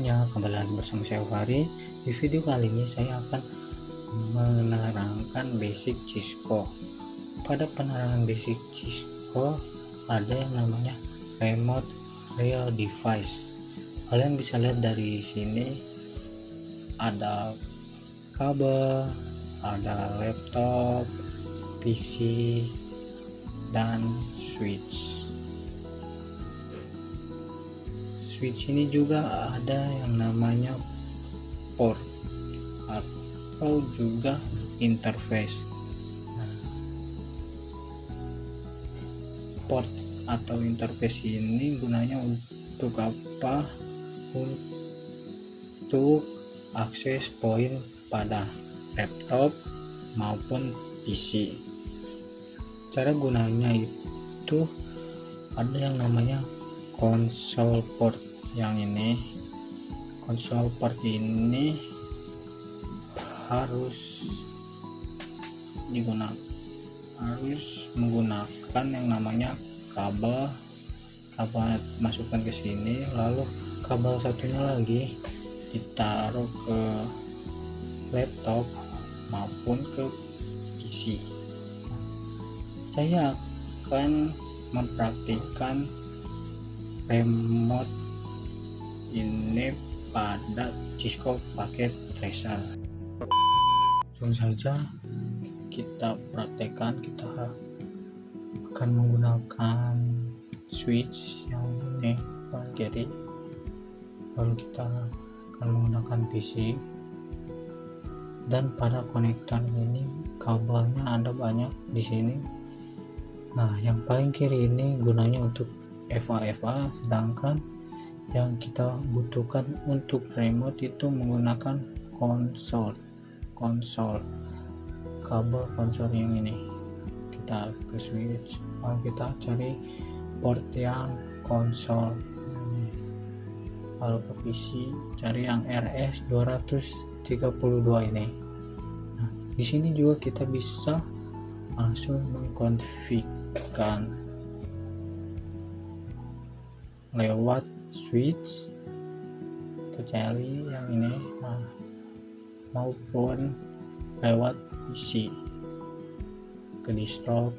semuanya, kembali lagi bersama saya Fahri. Di video kali ini saya akan menerangkan basic Cisco. Pada penerangan basic Cisco ada yang namanya remote real device. Kalian bisa lihat dari sini ada kabel, ada laptop, PC, dan switch. Switch ini juga ada yang namanya port atau juga interface. Port atau interface ini gunanya untuk apa? Untuk akses poin pada laptop maupun PC. Cara gunanya itu ada yang namanya console port. Yang ini console port ini harus menggunakan yang namanya kabel masukkan ke sini, lalu kabel satunya lagi ditaruh ke laptop maupun ke PC. Saya akan mempraktikkan remote ini pada Cisco paket tracer. Langsung saja kita praktekkan. Kita akan menggunakan switch yang ini paling kiri, lalu kita akan menggunakan PC, dan pada konektor ini kabelnya ada banyak di sini. Nah, yang paling kiri ini gunanya untuk FA, sedangkan yang kita butuhkan untuk remote itu menggunakan konsol kabel konsol yang ini. Kita ke switch, lalu kita cari port yang konsol, lalu ke PC cari yang RS232 ini. Nah, di sini juga kita bisa langsung mengkonfigurkan lewat switch kecuali yang ini, maupun lewat PC ke distro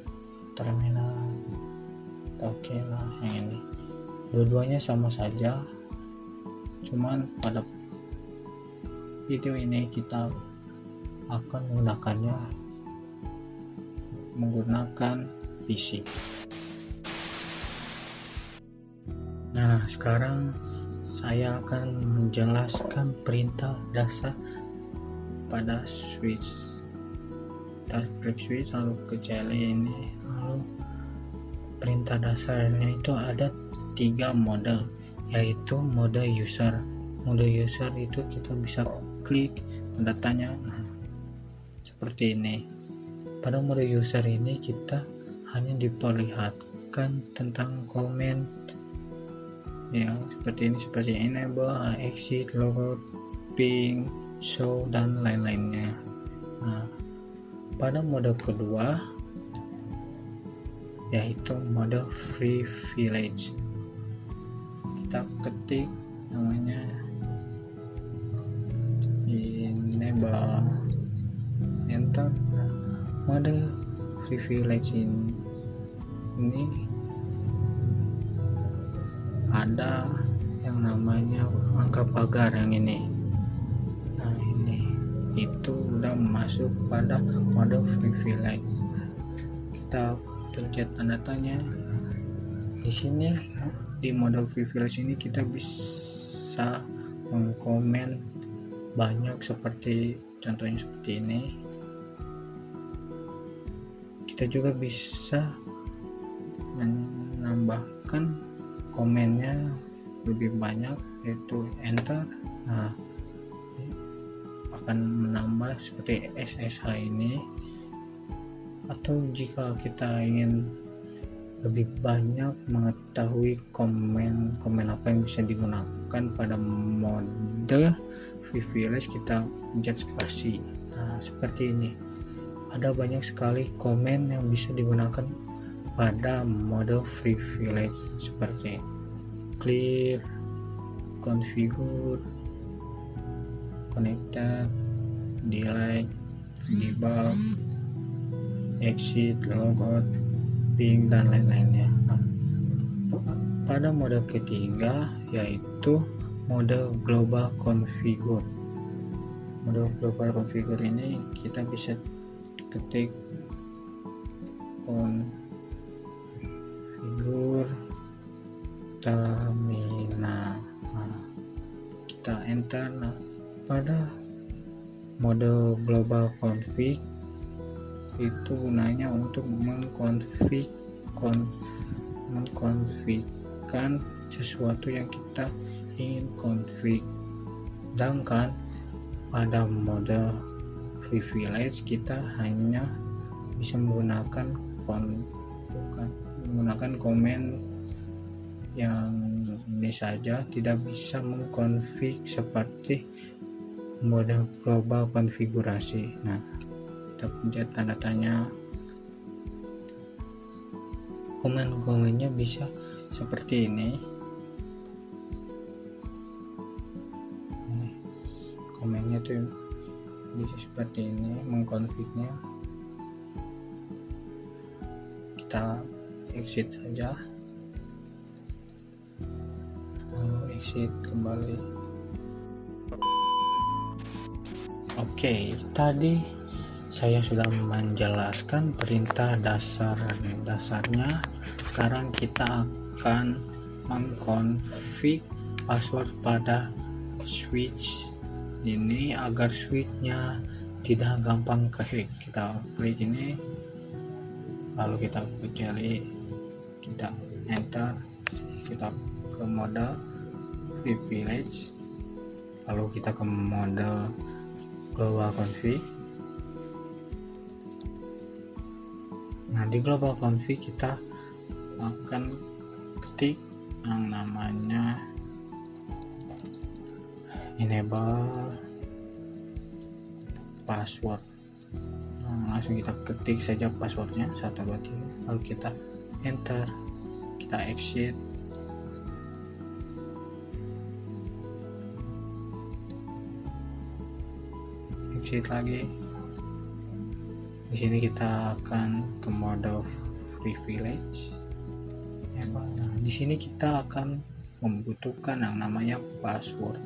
terminal. Oke, nah yang ini dua-duanya sama saja, cuman pada video ini kita akan menggunakan PC. Nah, sekarang saya akan menjelaskan perintah dasar pada switch. Kita klik switch, lalu ke CLI ini, lalu perintah dasarnya itu ada 3 mode, yaitu mode user. Mode user itu kita bisa klik tanda tanya seperti ini. Pada mode user ini kita hanya diperlihatkan tentang komen yang seperti ini, seperti enable, exit, logout, ping, show, dan lain-lainnya. Nah, pada mode kedua yaitu mode privilege, kita ketik namanya enable, enter. Mode privilege ini ada yang namanya angka pagar yang ini. Nah, ini itu udah masuk pada mode privilege. Kita pencet tanda tanya. Di sini di mode privilege ini kita bisa mengkomen banyak, seperti contohnya seperti ini. Kita juga bisa menambahkan komennya lebih banyak, yaitu enter. Nah, akan menambah seperti SSH ini. Atau jika kita ingin lebih banyak mengetahui komen apa yang bisa digunakan pada mode privilege, kita pencet spasi. Nah, seperti ini. Ada banyak sekali komen yang bisa digunakan pada mode privilege, seperti clear, configure, connected, delete, debug, exit, logout, ping, dan lain-lainnya. Nah, pada mode ketiga yaitu mode global configure. Mode global configure ini kita bisa ketik configure terminal. Nah, kita enter. Nah, pada mode global config itu gunanya untuk mengkonfigkan sesuatu yang kita ingin config. Sedangkan pada mode privilege kita hanya bisa menggunakan komen yang ini saja, tidak bisa mengkonfig seperti mode global konfigurasi. Nah, kita pencet tanda tanya. Komen-komennya bisa seperti ini. Komennya tuh bisa seperti ini, mengkonfignya. Kita exit saja, lalu exit kembali. Oke, tadi saya sudah menjelaskan perintah dasarnya. Sekarang kita akan mengkonfig password pada switch ini agar switchnya tidak gampang kehack. Kita klik ini, lalu kita cari, kita enter, kita ke mode privilege, lalu kita ke mode global config. Nah, di global config kita akan ketik yang namanya enable password. Nah, langsung kita ketik saja passwordnya 123, lalu kita enter, kita exit. Exit lagi. Di sini kita akan ke mode privilege. Nah, di sini kita akan membutuhkan yang namanya password.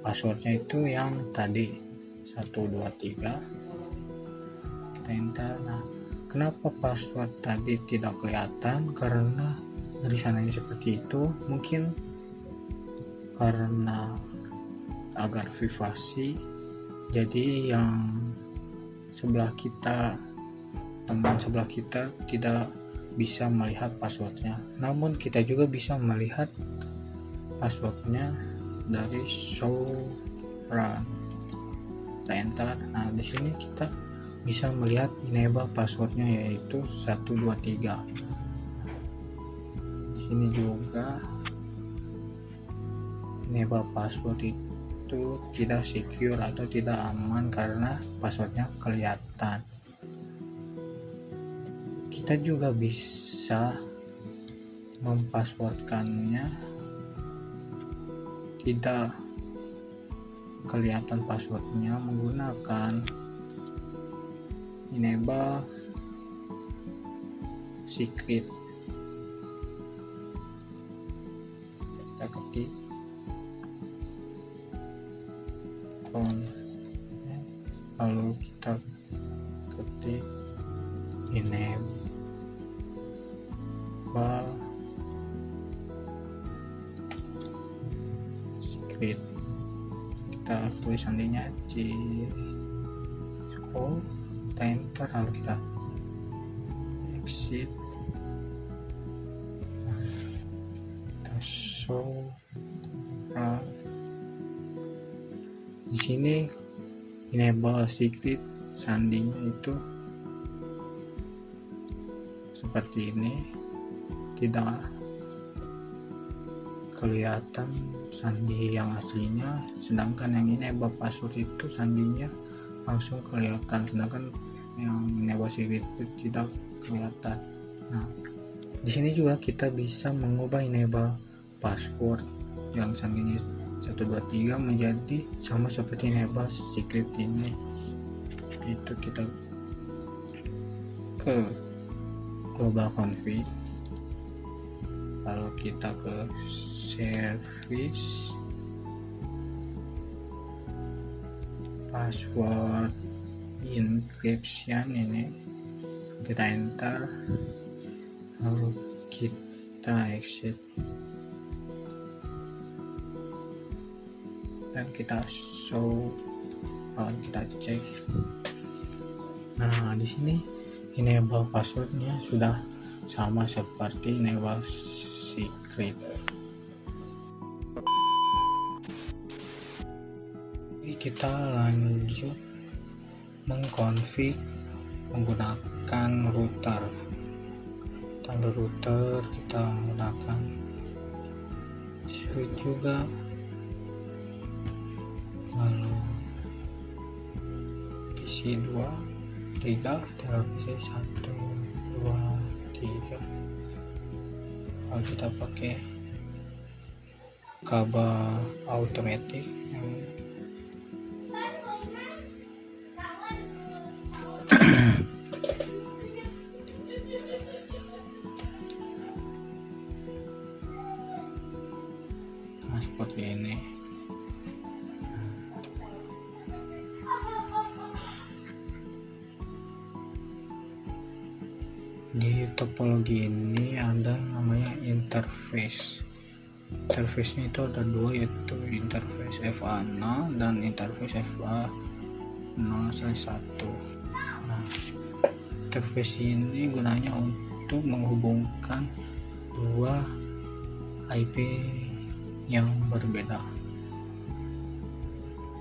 Passwordnya itu yang tadi 123. Kita enter. Nah, kenapa password tadi tidak kelihatan? Karena dari sananya seperti itu. Mungkin karena agar privasi, jadi yang sebelah kita, teman sebelah kita tidak bisa melihat passwordnya. Namun kita juga bisa melihat passwordnya dari show run. Kita enter. Nah, di sini kita bisa melihat enable passwordnya yaitu 123. Di sini juga enable password itu tidak secure atau tidak aman karena passwordnya kelihatan. Kita juga bisa mempasswordkannya tidak kelihatan passwordnya menggunakan enable secret. Kita ketik lalu kita ketik enable secret. Kita tulis nantinya scroll, kita enter, lalu kita exit. Kita show run. Di sini enable secret sandinya itu seperti ini, tidak kelihatan sandi yang aslinya, sedangkan yang enable password itu sandinya langsung kelihatan, sedangkan yang enable secret itu tidak kelihatan. Nah, di sini juga kita bisa mengubah enable password yang sandinya 123 menjadi sama seperti enable secret ini. Itu kita ke global config, lalu kita ke service, password encryption ini kita enter, lalu kita exit dan kita show, lalu kita cek. Nah, di sini enable passwordnya sudah sama seperti enable secret. Jadi kita lanjut mengkonfig menggunakan router. Tambah router kita menggunakan switch juga, lalu PC 2 3, televisi 1 2 3. Kalau kita pakai kabel automatic yang nah, seperti ini. Di topologi ini ada namanya interface. Interface-nya itu ada dua, yaitu interface FA0 dan interface FA0/1. Nah, interface ini gunanya untuk menghubungkan dua IP yang berbeda.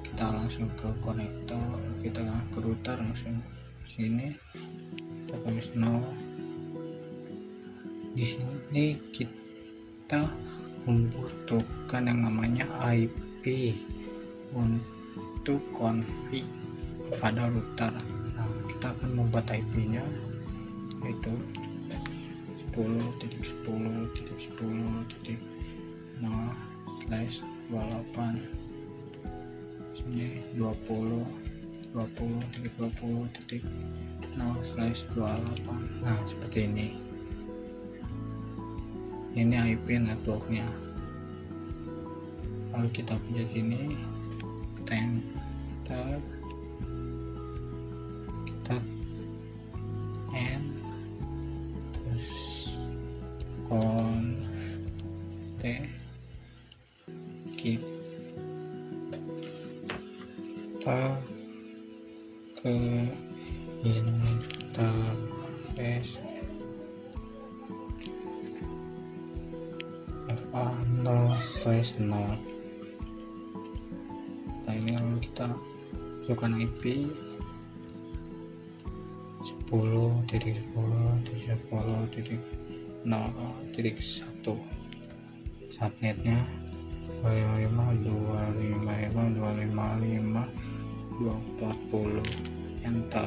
Kita langsung ke konektor, kita ke router, langsung sini kita tulis no. Di sini kita membutuhkan yang namanya IP untuk config pada router. Nah, kita akan membuat IP-nya, yaitu 10.10.10.0/28. Sini 20.20.20.0/28. Nah, seperti ini. Ini IP networknya. Kalau kita punya sini, kita enter, kita end, terus kita ke interface FA0/0. Nah, ini lalu kita masukkan IP 10.10.10.0.1. subnetnya 255.255.255.240. enter.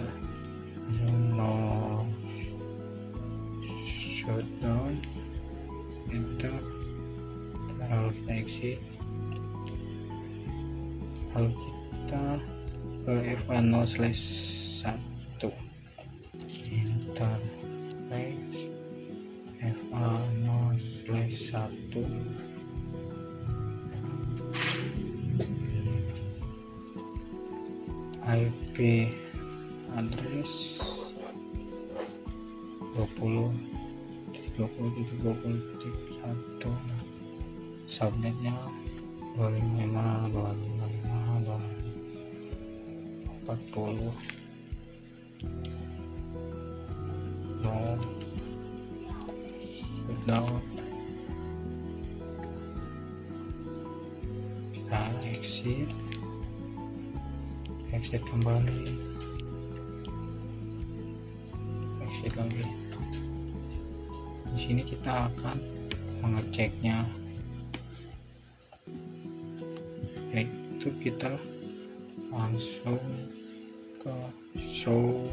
No shutdown, enter, lalu kita exit, lalu kita ke FA0/1, enter, next, FA0/1, IP address 20.20.20.1, subnetnya 255.255.240. no shutdown, kita exit kembali, exit lagi. Di sini kita akan mengeceknya, yaitu kita langsung ke show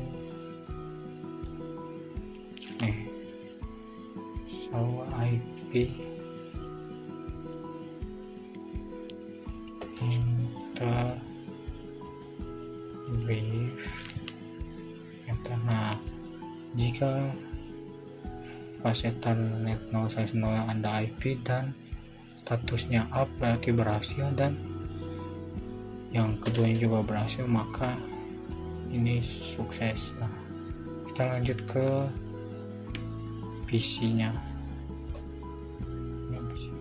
IP Jika fasetan net 010 Anda IP dan statusnya up berarti berhasil, dan yang keduanya juga berhasil, maka ini sukses. Nah, kita lanjut ke PC nya.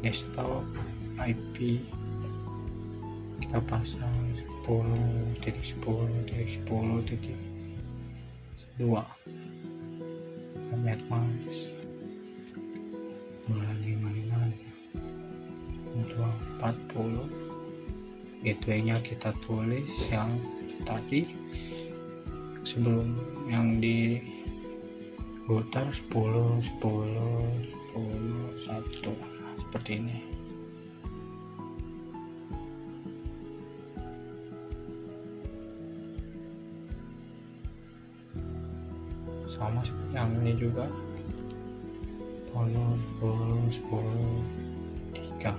Desktop IP kita pasang 10.10.10.2 Netmask 240. Gateway-nya kita tulis yang tadi sebelum yang di router 10 1 seperti ini. Sama seperti yang ini juga 10 3.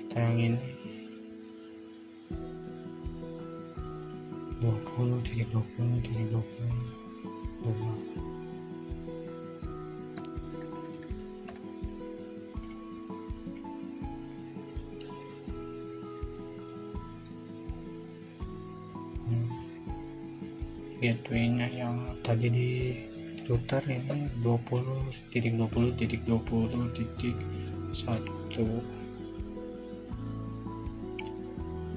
Kita yang ini 20.20.20 gateway-nya yang tadi di router ini 20.20.20.1.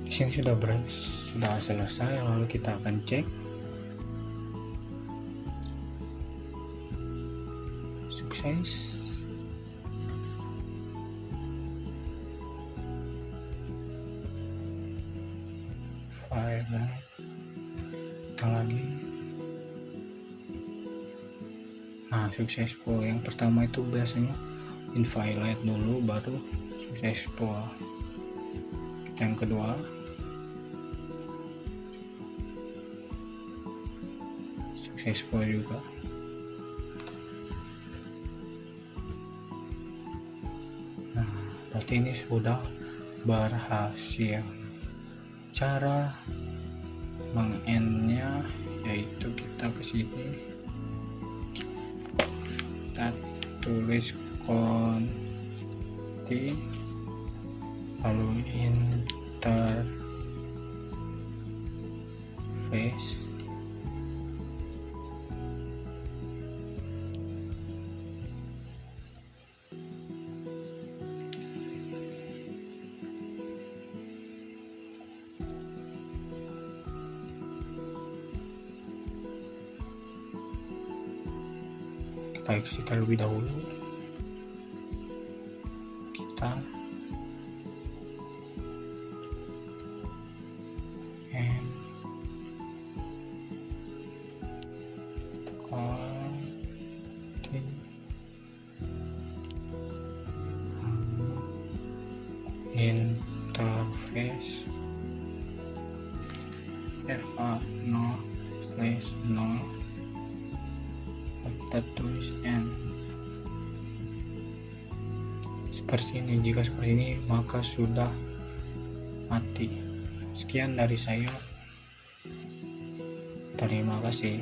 Di sini sudah selesai, lalu kita akan cek. Sukses. File kita lagi. Nah, successful. Yang pertama itu biasanya invalid dulu, baru successful. Yang kedua successful juga. Nah, berarti ini sudah berhasil. Cara meng-end-nya yaitu kita ke sini, kita tulis konti, lalu interface, kita exit terlebih dahulu. Kita interface FA0/0, kita tulis N. Seperti ini. Jika seperti ini maka sudah mati. Sekian dari saya, terima kasih.